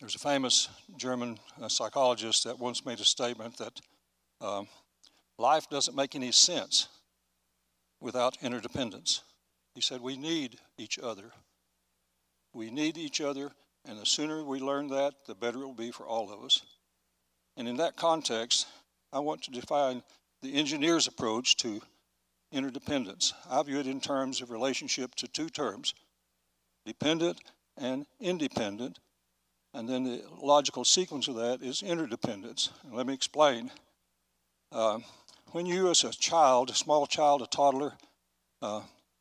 There's a famous German psychologist that once made a statement that life doesn't make any sense without interdependence. He said we need each other. We need each other, and the sooner we learn that, the better it will be for all of us. And in that context, I want to define the engineer's approach to interdependence. I view it in terms of relationship to two terms, dependent and independent. And then the logical sequence of that is interdependence. And let me explain. When you as a child, a small child, a toddler,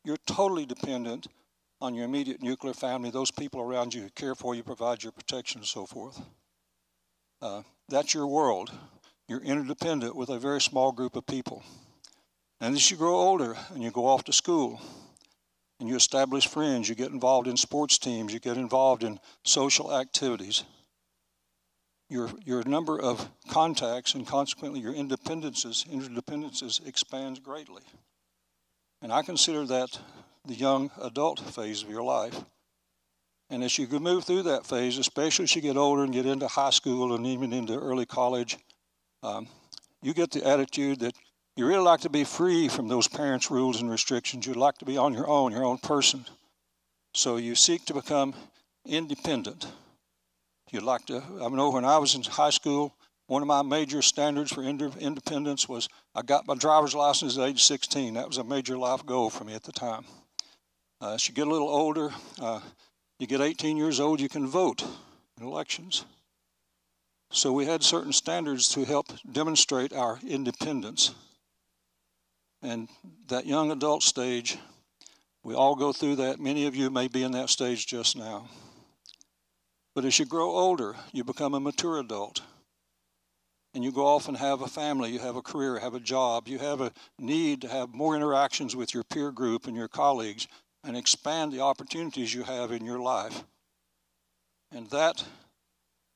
you're totally dependent on your immediate nuclear family, those people around you who care for you, provide your protection, and so forth. That's your world. You're interdependent with a very small group of people. And as you grow older and you go off to school and you establish friends, you get involved in sports teams, you get involved in social activities, your number of contacts and consequently your interdependences expands greatly. And I consider that the young adult phase of your life. And as you move through that phase, especially as you get older and get into high school and even into early college, you get the attitude that you really like to be free from those parents' rules and restrictions. You'd like to be on your own person. So you seek to become independent. You'd like to, I know when I was in high school, one of my major standards for independence was I got my driver's license at age 16. That was a major life goal for me at the time. As you get a little older, you get 18 years old, you can vote in elections. So we had certain standards to help demonstrate our independence. And that young adult stage, we all go through that. Many of you may be in that stage just now. But as you grow older, you become a mature adult. And you go off and have a family, you have a career, have a job. You have a need to have more interactions with your peer group and your colleagues and expand the opportunities you have in your life. And that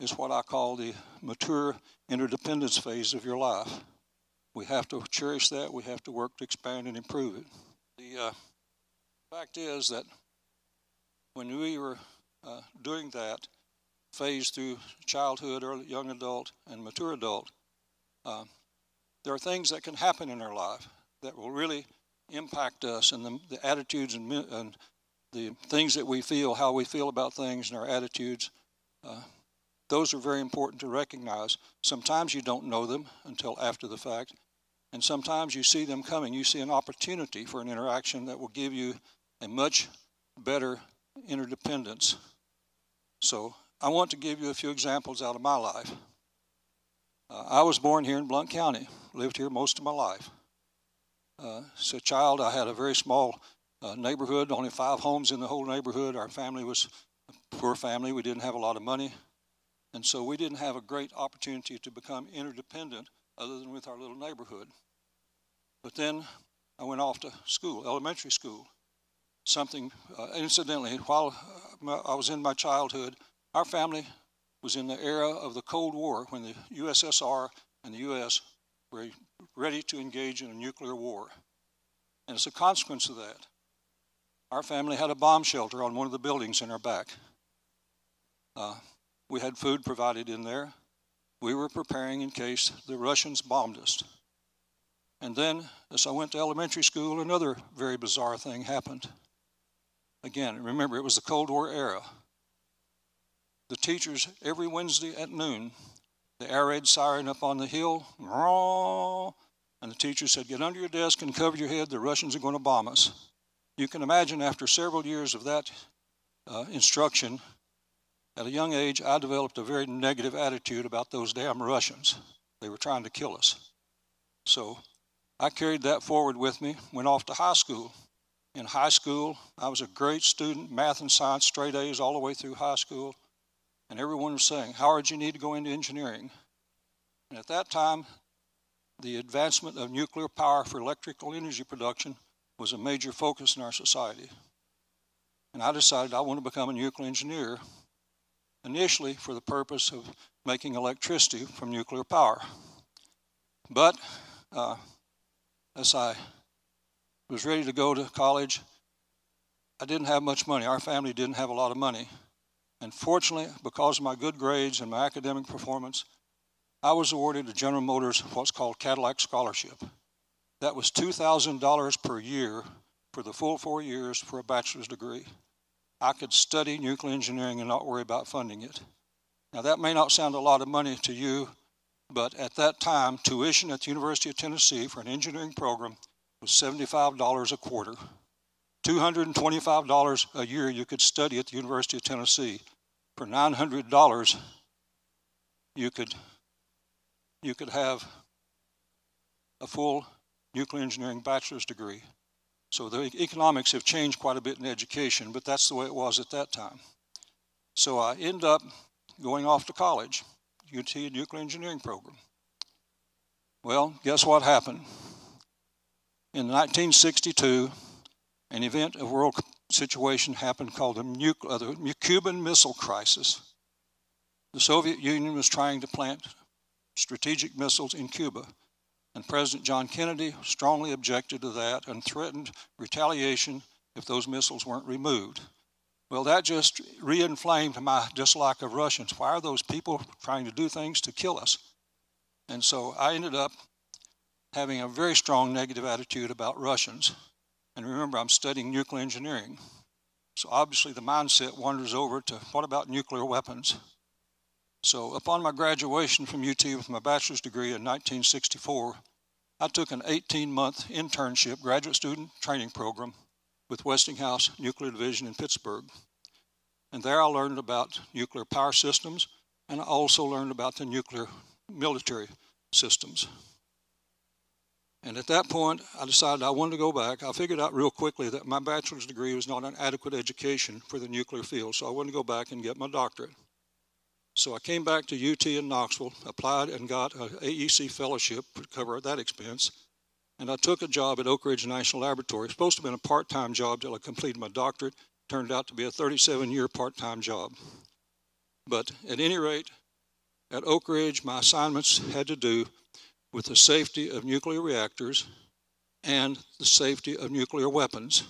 is what I call the mature interdependence phase of your life. We have to cherish that. We have to work to expand and improve it. The fact is that when we were doing that phase through childhood, early young adult, and mature adult, there are things that can happen in our life that will really impact us and the attitudes and the things that we feel, how we feel about things and our attitudes. Those are very important to recognize. Sometimes you don't know them until after the fact. And sometimes you see them coming. You see an opportunity for an interaction that will give you a much better interdependence. So I want to give you a few examples out of my life. I was born here in Blount County, lived here most of my life. As a child, I had a very small neighborhood, only 5 homes in the whole neighborhood. Our family was a poor family. We didn't have a lot of money. And so we didn't have a great opportunity to become interdependent other than with our little neighborhood. But then I went off to school, elementary school. Incidentally, while I was in my childhood, our family was in the era of the Cold War when the USSR and the U.S. were ready to engage in a nuclear war. And as a consequence of that, our family had a bomb shelter on one of the buildings in our back. We had food provided in there. We were preparing in case the Russians bombed us. And then, as I went to elementary school, another very bizarre thing happened. Again, remember, it was the Cold War era. The teachers, every Wednesday at noon, the air raid siren up on the hill, and the teacher said, "Get under your desk and cover your head, the Russians are going to bomb us." You can imagine after several years of that instruction, at a young age, I developed a very negative attitude about those damn Russians. They were trying to kill us. So I carried that forward with me, went off to high school. In high school, I was a great student, math and science, straight A's all the way through high school. And everyone was saying, "Howard, you need to go into engineering." And at that time, the advancement of nuclear power for electrical energy production was a major focus in our society. And I decided I want to become a nuclear engineer, initially for the purpose of making electricity from nuclear power. But as I was ready to go to college, I didn't have much money. Our family didn't have a lot of money. And fortunately, because of my good grades and my academic performance, I was awarded a General Motors what's called Cadillac Scholarship. That was $2,000 per year for the full 4 years for a bachelor's degree. I could study nuclear engineering and not worry about funding it. Now that may not sound a lot of money to you, but at that time, tuition at the University of Tennessee for an engineering program was $75 a quarter. $225 a year you could study at the University of Tennessee. For $900, you could have a full nuclear engineering bachelor's degree. So the economics have changed quite a bit in education, but that's the way it was at that time. So I ended up going off to college, UT Nuclear Engineering Program. Well, guess what happened? In 1962, an event of world situation happened called the Cuban Missile Crisis. The Soviet Union was trying to plant strategic missiles in Cuba, and President John Kennedy strongly objected to that and threatened retaliation if those missiles weren't removed. Well, that just re-inflamed my dislike of Russians. Why are those people trying to do things to kill us? And so I ended up having a very strong negative attitude about Russians. And remember, I'm studying nuclear engineering. So obviously the mindset wanders over to what about nuclear weapons? So upon my graduation from UT with my bachelor's degree in 1964, I took an 18-month internship graduate student training program with Westinghouse Nuclear Division in Pittsburgh. And there I learned about nuclear power systems, and I also learned about the nuclear military systems. And at that point, I decided I wanted to go back. I figured out real quickly that my bachelor's degree was not an adequate education for the nuclear field, so I wanted to go back and get my doctorate. So I came back to UT in Knoxville, applied and got an AEC fellowship to cover that expense, and I took a job at Oak Ridge National Laboratory. It was supposed to have been a part-time job till I completed my doctorate. It turned out to be a 37-year part-time job. But at any rate, at Oak Ridge, my assignments had to do with the safety of nuclear reactors and the safety of nuclear weapons.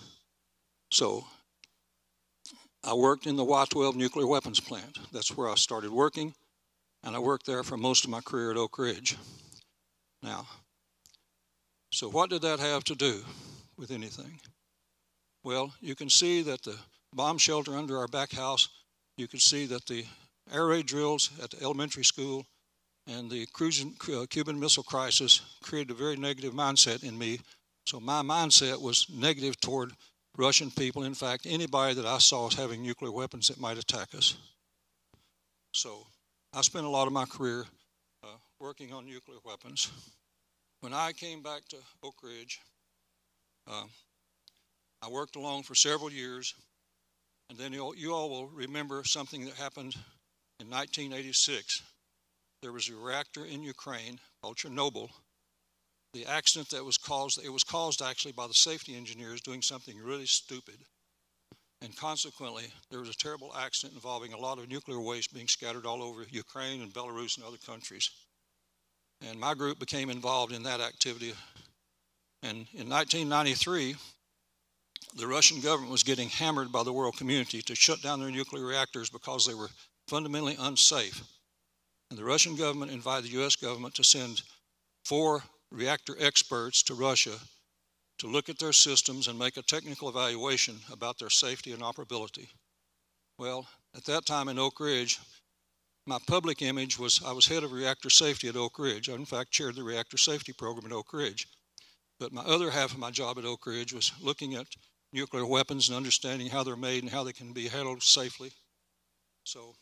So I worked in the Y-12 nuclear weapons plant. That's where I started working, and I worked there for most of my career at Oak Ridge. Now, so what did that have to do with anything? Well, you can see that the bomb shelter under our back house, you can see that the air raid drills at the elementary school and the Cuban Missile Crisis created a very negative mindset in me. So my mindset was negative toward Russian people. In fact, anybody that I saw as having nuclear weapons that might attack us. So I spent a lot of my career working on nuclear weapons. When I came back to Oak Ridge, I worked along for several years. And then you all will remember something that happened in 1986. There was a reactor in Ukraine called Chernobyl. The accident that was caused, it was caused actually by the safety engineers doing something really stupid. And consequently, there was a terrible accident involving a lot of nuclear waste being scattered all over Ukraine and Belarus and other countries. And my group became involved in that activity. And in 1993, the Russian government was getting hammered by the world community to shut down their nuclear reactors because they were fundamentally unsafe. And the Russian government invited the U.S. government to send 4 reactor experts to Russia to look at their systems and make a technical evaluation about their safety and operability. Well, at that time in Oak Ridge, my public image was I was head of reactor safety at Oak Ridge. I, in fact, chaired the reactor safety program at Oak Ridge. But my other half of my job at Oak Ridge was looking at nuclear weapons and understanding how they're made and how they can be handled safely. So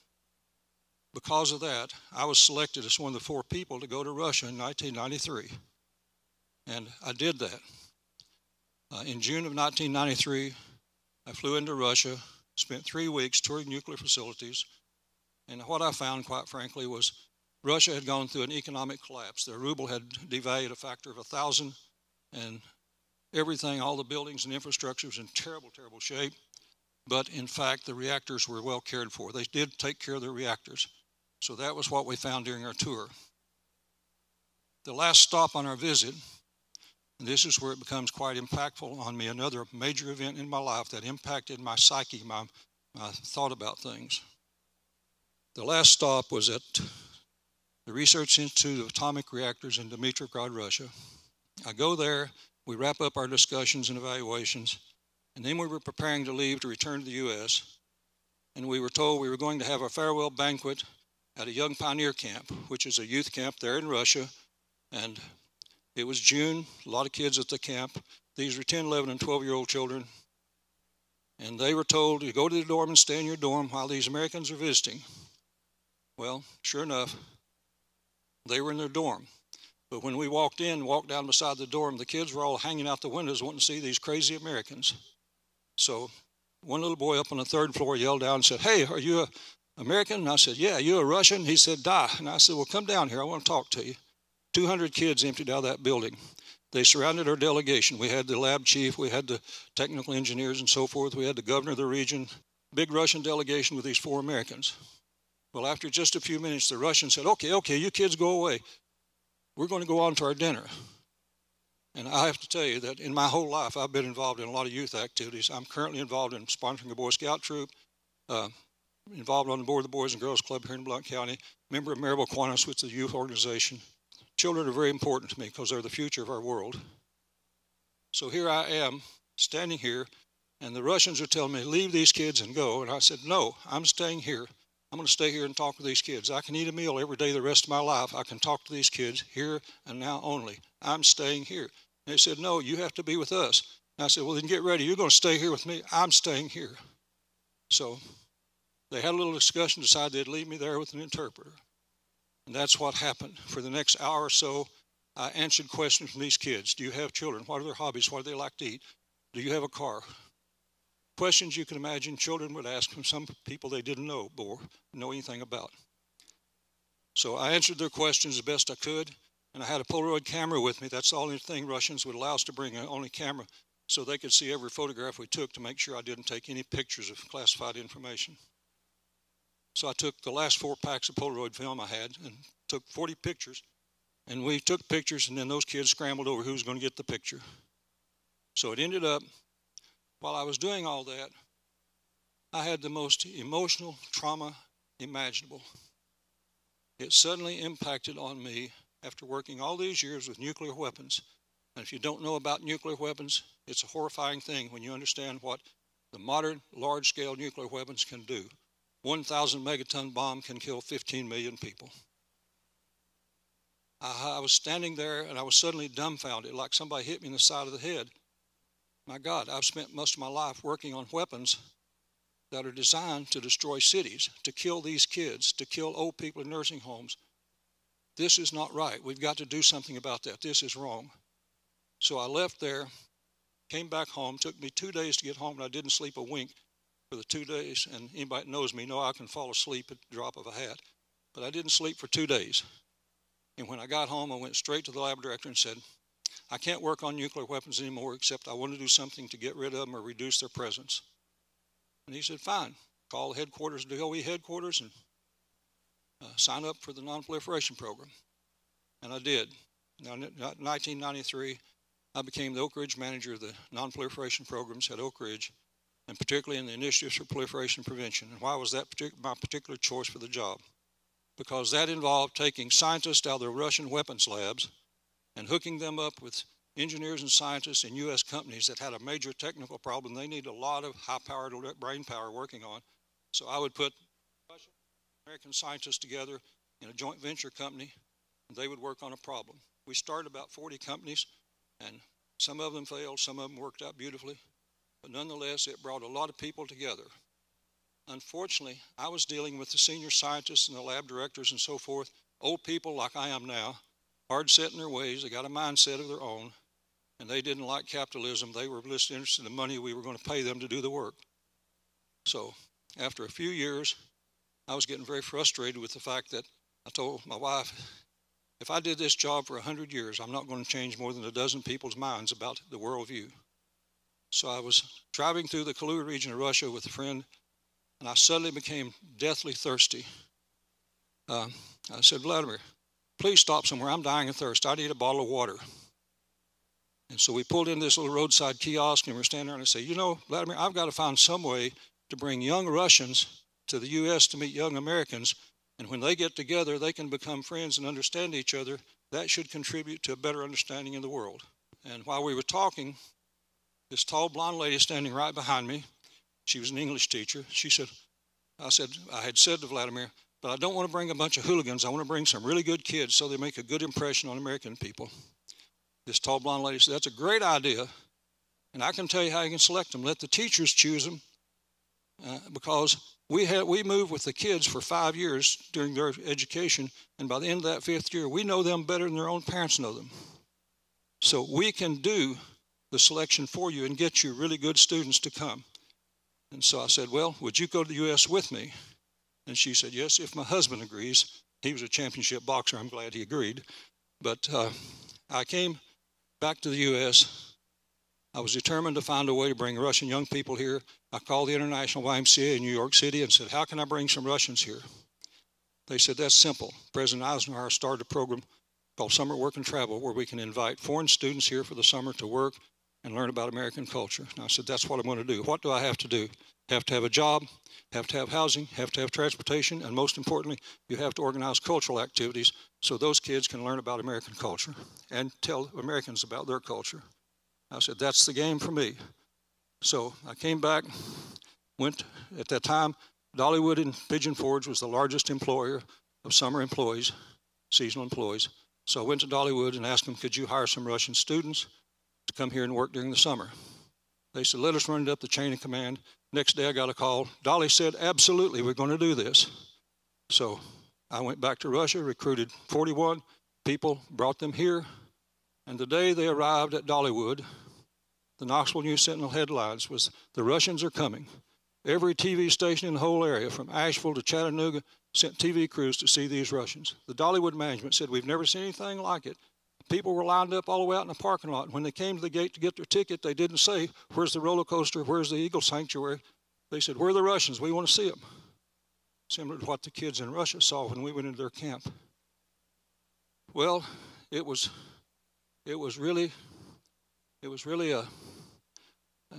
because of that, I was selected as one of the 4 people to go to Russia in 1993. And I did that. In June of 1993, I flew into Russia, spent 3 weeks touring nuclear facilities. And what I found, quite frankly, was Russia had gone through an economic collapse. Their ruble had devalued a factor of 1,000, and everything, all the buildings and infrastructure was in terrible, terrible shape. But in fact, the reactors were well cared for. They did take care of their reactors. So that was what we found during our tour. The last stop on our visit, and this is where it becomes quite impactful on me, another major event in my life that impacted my psyche, my thought about things. The last stop was at the Research Institute of Atomic Reactors in Dmitrivgrad, Russia. I go there, we wrap up our discussions and evaluations, and then we were preparing to leave to return to the U.S., and we were told we were going to have a farewell banquet at a Young Pioneer Camp, which is a youth camp there in Russia, and it was June, a lot of kids at the camp. These were 10, 11, and 12-year-old children, and they were told to go to the dorm and stay in your dorm while these Americans are visiting. Well, sure enough, they were in their dorm. But when we walked down beside the dorm, the kids were all hanging out the windows wanting to see these crazy Americans. So one little boy up on the third floor yelled down and said, "Hey, are you an American?" And I said, "Yeah." "You a Russian?" He said, "Da." And I said, "Well, come down here. I want to talk to you." 200 kids emptied out of that building. They surrounded our delegation. We had the lab chief, we had the technical engineers and so forth. We had the governor of the region, big Russian delegation with these 4 Americans. Well, after just a few minutes, the Russians said, okay, you kids go away. We're going to go on to our dinner." And I have to tell you that in my whole life, I've been involved in a lot of youth activities. I'm currently involved in sponsoring a Boy Scout troop, involved on the board of the Boys and Girls Club here in Blount County, member of Maryville Kiwanis, which is a youth organization. Children are very important to me because they're the future of our world. So here I am, standing here, and the Russians are telling me, "Leave these kids and go." And I said, "No, I'm staying here. I'm going to stay here and talk with these kids. I can eat a meal every day the rest of my life. I can talk to these kids here and now only. I'm staying here." And they said, "No, you have to be with us." And I said, "Well, then get ready. You're going to stay here with me. I'm staying here." So they had a little discussion, decided they'd leave me there with an interpreter. And that's what happened. For the next hour or so, I answered questions from these kids. Do you have children? What are their hobbies? What do they like to eat? Do you have a car? Questions you can imagine children would ask from some people they didn't know or know anything about. So I answered their questions as best I could, and I had a Polaroid camera with me. That's the only thing Russians would allow us to bring, only camera, so they could see every photograph we took to make sure I didn't take any pictures of classified information. So I took the last 4 packs of Polaroid film I had and took 40 pictures, and we took pictures, and then those kids scrambled over who was going to get the picture. So it ended up, while I was doing all that, I had the most emotional trauma imaginable. It suddenly impacted on me after working all these years with nuclear weapons. And if you don't know about nuclear weapons, it's a horrifying thing when you understand what the modern large-scale nuclear weapons can do. 1,000 megaton bomb can kill 15 million people. I was standing there and I was suddenly dumbfounded, like somebody hit me in the side of the head. My God, I've spent most of my life working on weapons that are designed to destroy cities, to kill these kids, to kill old people in nursing homes. This is not right. We've got to do something about that. This is wrong. So I left there, came back home. Took me 2 days to get home, and I didn't sleep a wink for the 2 days. And anybody that knows me know I can fall asleep at the drop of a hat. But I didn't sleep for 2 days. And when I got home, I went straight to the lab director and said, "I can't work on nuclear weapons anymore, except I want to do something to get rid of them or reduce their presence." And he said, "Fine, call the headquarters, DOE headquarters, and sign up for the non-proliferation program." And I did. Now, in 1993, I became the Oak Ridge manager of the non-proliferation programs at Oak Ridge, and particularly in the initiatives for proliferation prevention. And why was that my particular choice for the job? Because that involved taking scientists out of the Russian weapons labs and hooking them up with engineers and scientists in U.S. companies that had a major technical problem they need a lot of high-powered brain power working on. So I would put Russian and American scientists together in a joint venture company, and they would work on a problem. We started about 40 companies, and some of them failed, some of them worked out beautifully, but nonetheless, it brought a lot of people together. Unfortunately, I was dealing with the senior scientists and the lab directors and so forth, old people like I am now, hard set in their ways. They got a mindset of their own, and they didn't like capitalism. They were just interested in the money we were going to pay them to do the work. So after a few years, I was getting very frustrated with the fact that I told my wife, if I did this job for 100 years, I'm not going to change more than a dozen people's minds about the worldview. So I was driving through the Kaluga region of Russia with a friend, and I suddenly became deathly thirsty. I said, "Vladimir, please stop somewhere. I'm dying of thirst. I need a bottle of water." And so we pulled into this little roadside kiosk, and we're standing there, and I said, "You know, Vladimir, I've got to find some way to bring young Russians to the U.S. to meet young Americans, and when they get together, they can become friends and understand each other. That should contribute to a better understanding of the world. And while we were talking, this tall blonde lady standing right behind me, she was an English teacher. She said, I had said to Vladimir, but I don't want to bring a bunch of hooligans. I want to bring some really good kids so they make a good impression on American people. This tall blonde lady said, that's a great idea, and I can tell you how you can select them. Let the teachers choose them, because we moved with the kids for 5 years during their education, and by the end of that 5th year, we know them better than their own parents know them. So we can do the selection for you and get you really good students to come. And so I said, well, would you go to the U.S. with me? And she said, yes, if my husband agrees. He was a championship boxer. I'm glad he agreed. But I came back to the U.S. I was determined to find a way to bring Russian young people here. I called the International YMCA in New York City and said, how can I bring some Russians here? They said, that's simple. President Eisenhower started a program called Summer Work and Travel, where we can invite foreign students here for the summer to work and learn about American culture. And I said, that's what I'm going to do. What do I have to do? Have to have a job, have to have housing, have to have transportation, and most importantly, you have to organize cultural activities so those kids can learn about American culture and tell Americans about their culture. I said, that's the game for me. So I came back, went, at that time, Dollywood in Pigeon Forge was the largest employer of summer employees, seasonal employees. So I went to Dollywood and asked them, could you hire some Russian students to come here and work during the summer? They said, let us run it up the chain of command. Next day I got a call. Dolly said, absolutely, we're going to do this. So I went back to Russia, recruited 41 people, brought them here. And the day they arrived at Dollywood, the Knoxville News Sentinel headlines was, the Russians are coming. Every TV station in the whole area, from Asheville to Chattanooga, sent TV crews to see these Russians. The Dollywood management said, we've never seen anything like it. People were lined up all the way out in the parking lot. When they came to the gate to get their ticket, they didn't say, where's the roller coaster, where's the Eagle Sanctuary? They said, where are the Russians? We want to see them. Similar to what the kids in Russia saw when we went into their camp. Well, it was really an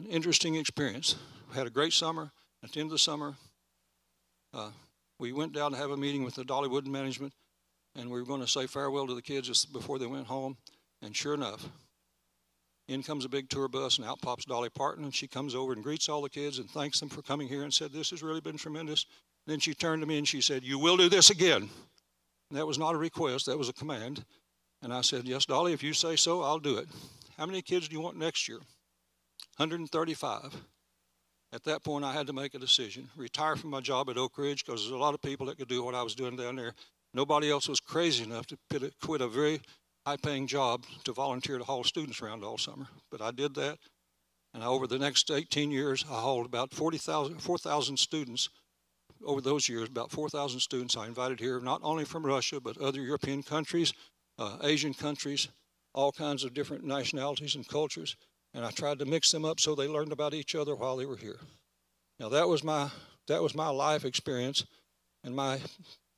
interesting experience. We had a great summer. At the end of the summer, we went down to have a meeting with the Dollywood management, and we were going to say farewell to the kids just before they went home. And sure enough, in comes a big tour bus, and out pops Dolly Parton, and she comes over and greets all the kids and thanks them for coming here and said, this has really been tremendous. Then she turned to me and she said, you will do this again. And that was not a request, that was a command. And I said, yes, Dolly, if you say so, I'll do it. How many kids do you want next year? 135. At that point, I had to make a decision. Retire from my job at Oak Ridge, because there's a lot of people that could do what I was doing down there. Nobody else was crazy enough to quit a very high-paying job to volunteer to haul students around all summer. But I did that, and over the next 18 years, I hauled about 4,000 students. Over those years, about 4,000 students I invited here, not only from Russia, but other European countries, Asian countries, all kinds of different nationalities and cultures. And I tried to mix them up so they learned about each other while they were here. Now that was my life experience, and my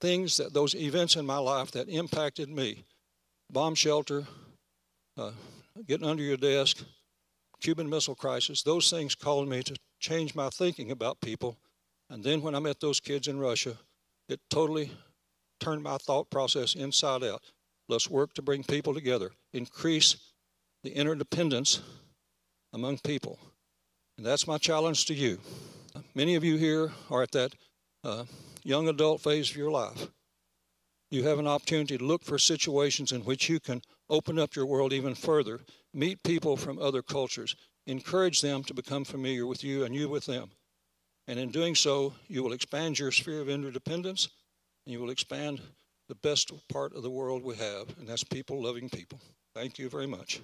things, that those events in my life that impacted me. Bomb shelter, getting under your desk, Cuban Missile Crisis, those things called me to change my thinking about people. And then when I met those kids in Russia, it totally turned my thought process inside out. Let's work to bring people together, increase the interdependence among people. And that's my challenge to you. Many of you here are at that young adult phase of your life. You have an opportunity to look for situations in which you can open up your world even further, meet people from other cultures, encourage them to become familiar with you and you with them. And in doing so, you will expand your sphere of interdependence, and you will expand the best part of the world we have, and that's people loving people. Thank you very much.